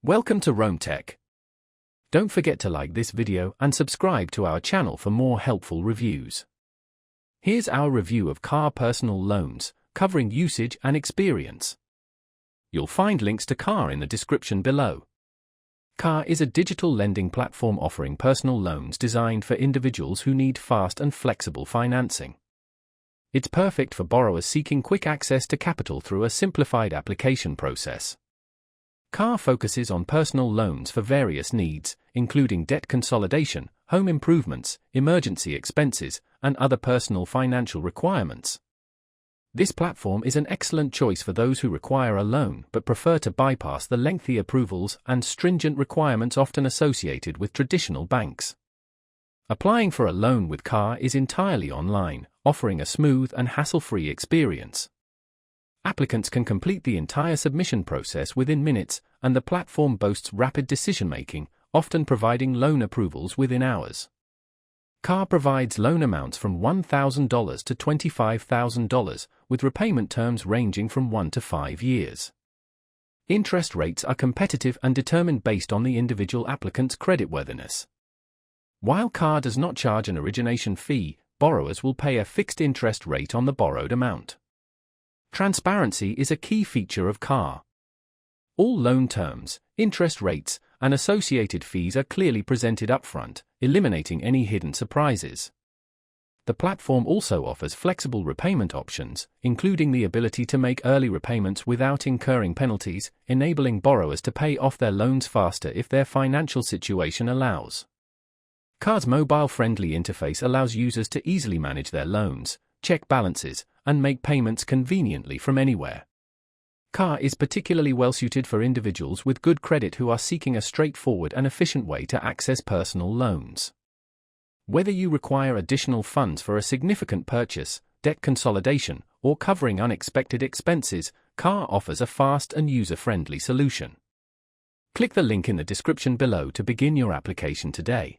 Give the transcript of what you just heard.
Welcome to Rome Tech. Don't forget to like this video and subscribe to our channel for more helpful reviews. Here's our review of car personal loans, covering usage and experience. You'll find links to Car in the description below. Car is a digital lending platform offering personal loans designed for individuals who need fast and flexible financing. It's perfect for borrowers seeking quick access to capital through a simplified application process. Car focuses on personal loans for various needs, including debt consolidation, home improvements, emergency expenses, and other personal financial requirements. This platform is an excellent choice for those who require a loan but prefer to bypass the lengthy approvals and stringent requirements often associated with traditional banks. Applying for a loan with Car is entirely online, offering a smooth and hassle-free experience. Applicants can complete the entire submission process within minutes, and the platform boasts rapid decision-making, often providing loan approvals within hours. Car provides loan amounts from $1,000 to $25,000, with repayment terms ranging from 1 to 5 years. Interest rates are competitive and determined based on the individual applicant's creditworthiness. While Car does not charge an origination fee, borrowers will pay a fixed interest rate on the borrowed amount. Transparency is a key feature of Car. All loan terms, interest rates, and associated fees are clearly presented upfront, eliminating any hidden surprises. The platform also offers flexible repayment options, including the ability to make early repayments without incurring penalties, enabling borrowers to pay off their loans faster if their financial situation allows. Car's mobile-friendly interface allows users to easily manage their loans, check balances, and make payments conveniently from anywhere. Car is particularly well-suited for individuals with good credit who are seeking a straightforward and efficient way to access personal loans. Whether you require additional funds for a significant purchase, debt consolidation, or covering unexpected expenses, Car offers a fast and user-friendly solution. Click the link in the description below to begin your application today.